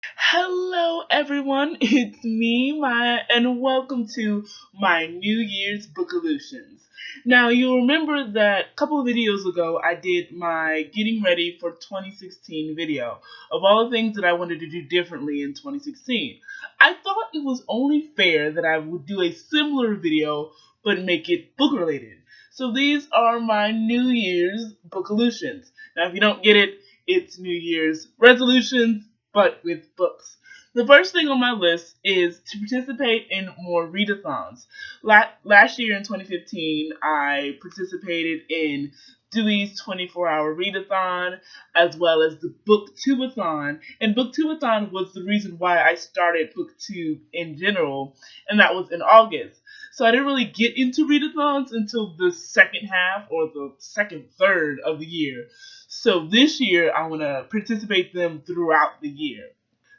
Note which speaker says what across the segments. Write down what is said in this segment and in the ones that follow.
Speaker 1: Hello, everyone. It's me, Maya, and welcome to my New Year's Bookolutions. Now, you'll remember that a couple of videos ago, I did my getting ready for 2016 video of all the things that I wanted to do differently in 2016. I thought it was only fair that I would do a similar video, but make it book related. So these are my New Year's Bookolutions. Now, if you don't get it, it's New Year's resolutions but with books. The first thing on my list is to participate in more read-a-thons. Last year in 2015, I participated in Dewey's 24-hour read-a-thon, as well as the Booktubeathon. And Booktubeathon was the reason why I started Booktube in general, and that was in August. So I didn't really get into read-a-thons until the second half or the second third of the year. So this year, I want to participate them throughout the year.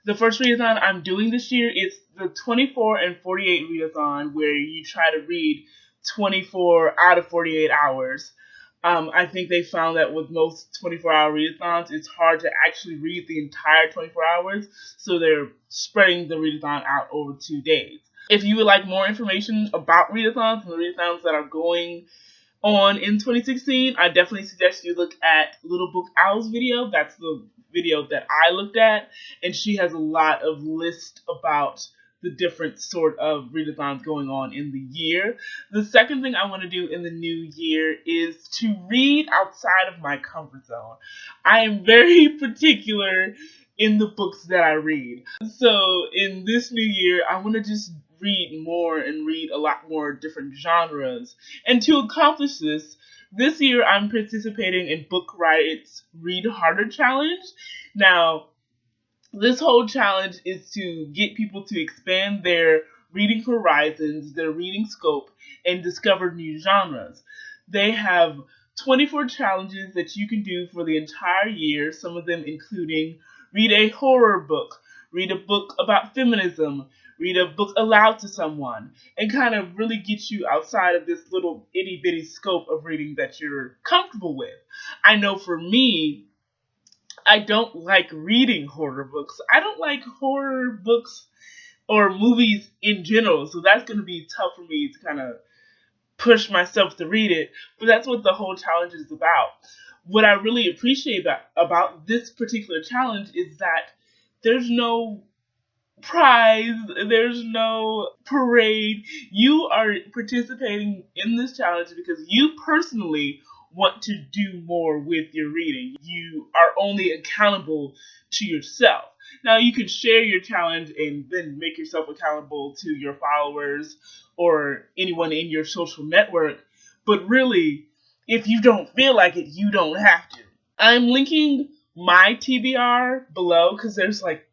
Speaker 1: The first readathon I'm doing this year is the 24 and 48 readathon, where you try to read 24 out of 48 hours. I think they found that with most 24-hour readathons, it's hard to actually read the entire 24 hours, so they're spreading the readathon out over 2 days. If you would like more information about readathons and the readathons that are going on in 2016, I definitely suggest you look at Little Book Owl's video. That's the video that I looked at, and she has a lot of lists about the different sort of readathons going on in the year. The second thing I want to do in the new year is to read outside of my comfort zone. I am very particular in the books that I read. So in this new year, I want to just read more and read a lot more different genres. And to accomplish this year I'm participating in Book Riot's Read Harder challenge. Now, this whole challenge is to get people to expand their reading horizons, their reading scope, and discover new genres. They have 24 challenges that you can do for the entire year, some of them including read a horror book, read a book about feminism, read a book aloud to someone, and kind of really get you outside of this little itty bitty scope of reading that you're comfortable with. I know for me, I don't like reading horror books. I don't like horror books or movies in general, so that's going to be tough for me to kind of push myself to read it, but that's what the whole challenge is about. What I really appreciate about this particular challenge is that there's no prize, there's no parade. You are participating in this challenge because you personally want to do more with your reading. You are only accountable to yourself. Now, you can share your challenge and then make yourself accountable to your followers or anyone in your social network, but really, if you don't feel like it, you don't have to. I'm linking my TBR below because there's like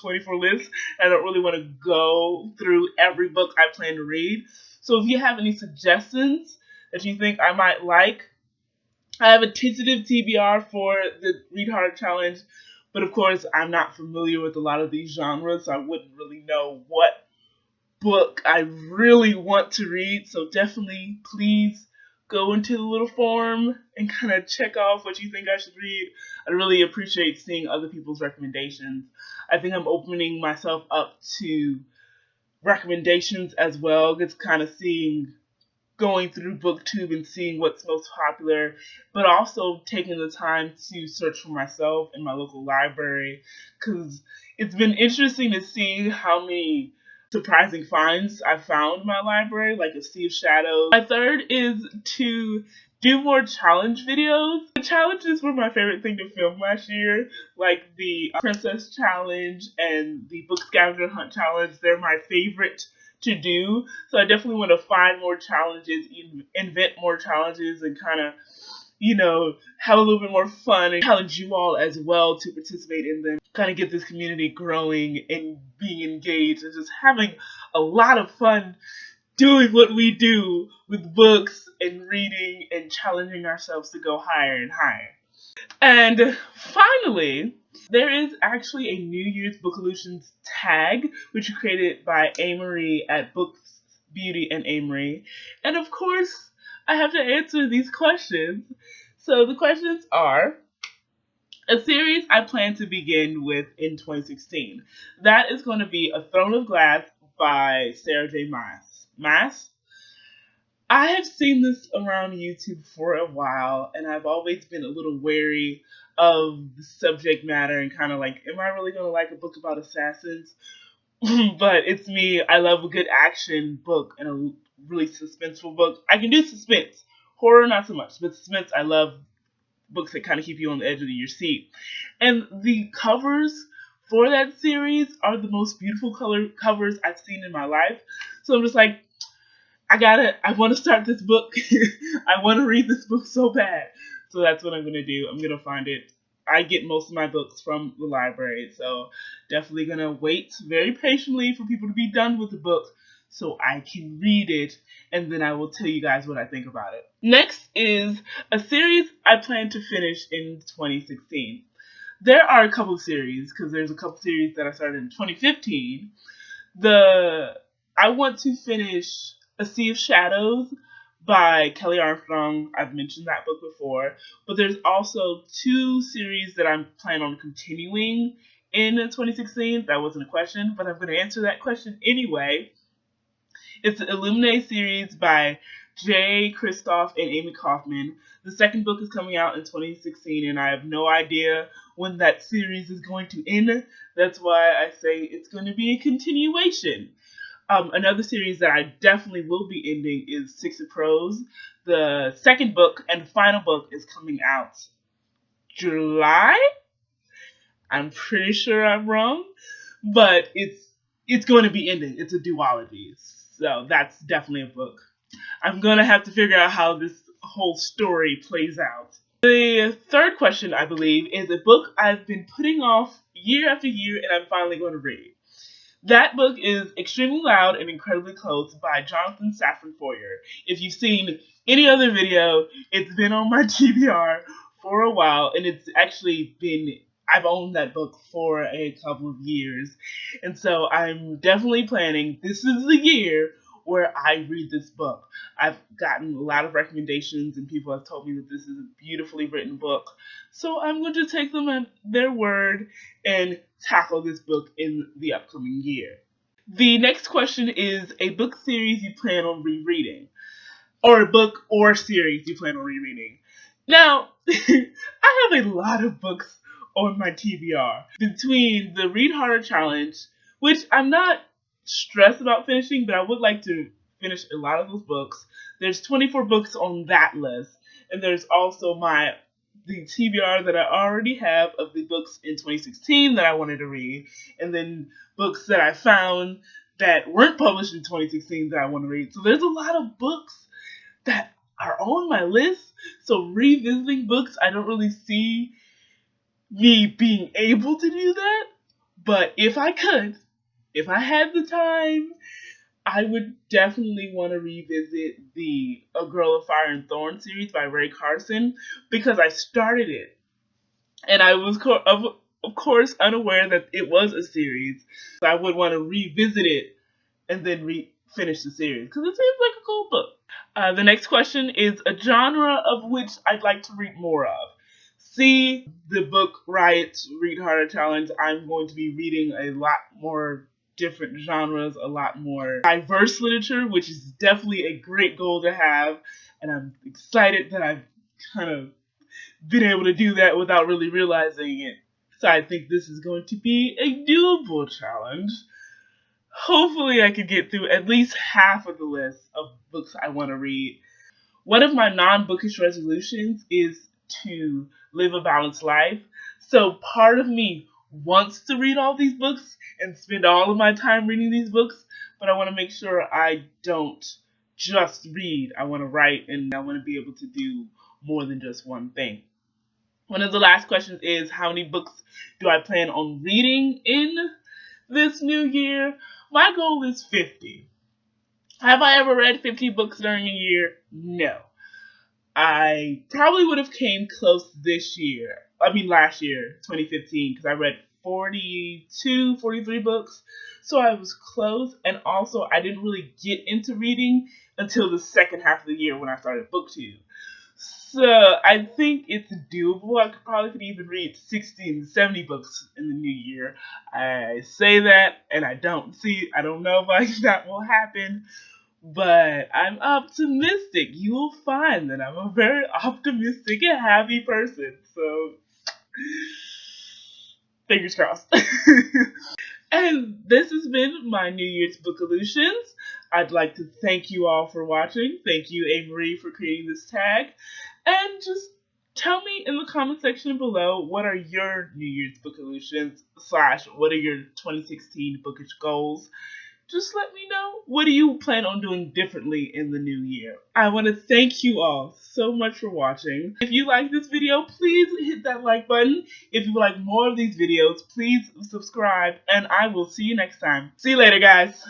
Speaker 1: 24 lists. I don't really want to go through every book I plan to read. So if you have any suggestions that you think I might like, I have a tentative TBR for the Read Harder challenge, but of course I'm not familiar with a lot of these genres, so I wouldn't really know what book I really want to read. So definitely, please go into the little forum and kind of check off what you think I should read. I really appreciate seeing other people's recommendations. I think I'm opening myself up to recommendations as well. Just kind of going through BookTube and seeing what's most popular, but also taking the time to search for myself in my local library, because it's been interesting to see how many surprising finds I found in my library, like A Sea of Shadows. My third is to do more challenge videos. The challenges were my favorite thing to film last year, like the Princess Challenge and the Book Scavenger Hunt Challenge. They're my favorite to do, so I definitely want to find more challenges, invent more challenges, and kind of, have a little bit more fun and challenge you all as well to participate in them. Kind of get this community growing and being engaged and just having a lot of fun doing what we do with books and reading and challenging ourselves to go higher and higher. And finally, there is actually a New Year's Bookolutions tag, which is created by Amie at Books Beauty Ameriie. And of course, I have to answer these questions. So the questions are, A series I plan to begin with in 2016. That is going to be A Throne of Glass by Sarah J. Maas. Maas? I have seen this around YouTube for a while, and I've always been a little wary of the subject matter and kind of like, am I really going to like a book about assassins? But it's me. I love a good action book and a really suspenseful book. I can do suspense. Horror, not so much, but suspense, I love books that kind of keep you on the edge of your seat. And the covers for that series are the most beautiful color covers I've seen in my life. So I'm just like, I want to start this book. I want to read this book so bad. So that's what I'm going to do. I'm going to find it. I get most of my books from the library, so definitely going to wait very patiently for people to be done with the book so I can read it, and then I will tell you guys what I think about it. Next is a series I plan to finish in 2016. There are a couple of series, because there's a couple of series that I started in 2015. I want to finish A Sea of Shadows by Kelley Armstrong. I've mentioned that book before. But there's also two series that I'm planning on continuing in 2016. That wasn't a question, but I'm going to answer that question anyway. It's the Illuminae series by Kristoff and Amie Kaufman. The second book is coming out in 2016, and I have no idea when that series is going to end. That's why I say it's going to be a continuation. Another series that I definitely will be ending is Six of Crows. The second book and final book is coming out July. I'm pretty sure I'm wrong, but it's going to be ending. It's a duology, so that's definitely a book. I'm going to have to figure out how this whole story plays out. The third question, I believe, is a book I've been putting off year after year, and I'm finally going to read. That book is Extremely Loud and Incredibly Close by Jonathan Safran Foer. If you've seen any other video, it's been on my TBR for a while, and it's actually been, I've owned that book for a couple of years. And so I'm definitely planning, this is the year where I read this book. I've gotten a lot of recommendations, and people have told me that this is a beautifully written book. So I'm going to take them at their word and tackle this book in the upcoming year. The next question is a book series you plan on rereading, or a book or series you plan on rereading. Now, I have a lot of books on my TBR. Between the Read Harder Challenge, which I'm not stressed about finishing, but I would like to finish a lot of those books. There's 24 books on that list, and there's also the TBR that I already have of the books in 2016 that I wanted to read, and then books that I found that weren't published in 2016 that I want to read. So there's a lot of books that are on my list. So revisiting books, I don't really see me being able to do that. But if I could, if I had the time, I would definitely want to revisit the A Girl of Fire and Thorn series by Ray Carson, because I started it and I was of course unaware that it was a series. So I would want to revisit it and then finish the series, because it seems like a cool book. The next question is a genre of which I'd like to read more of. See the Book Riot Read Harder Challenge. I'm going to be reading a lot more different genres, a lot more diverse literature, which is definitely a great goal to have. And I'm excited that I've kind of been able to do that without really realizing it. So I think this is going to be a doable challenge. Hopefully I could get through at least half of the list of books I want to read. One of my non-bookish resolutions is to live a balanced life. So part of me wants to read all these books and spend all of my time reading these books, but I want to make sure I don't just read. I want to write, and I want to be able to do more than just one thing. One of the last questions is, how many books do I plan on reading in this new year? My goal is 50. Have I ever read 50 books during a year? No. I probably would have came close last year, 2015, because I read 43 books. So I was close, and also I didn't really get into reading until the second half of the year when I started BookTube. I think it's doable. I could even read 60 and 70 books in the new year. I say that, and I don't know if that will happen, but I'm optimistic. You will find that I'm a very optimistic and happy person. So, fingers crossed. And this has been my New Year's Bookolutions. I'd like to thank you all for watching. Thank you, Amie, for creating this tag. And just tell me in the comment section below, what are your New Year's Bookolutions / what are your 2016 bookish goals? Just let me know, what do you plan on doing differently in the new year? I want to thank you all so much for watching. If you like this video, please hit that like button. If you would like more of these videos, please subscribe, and I will see you next time. See you later, guys.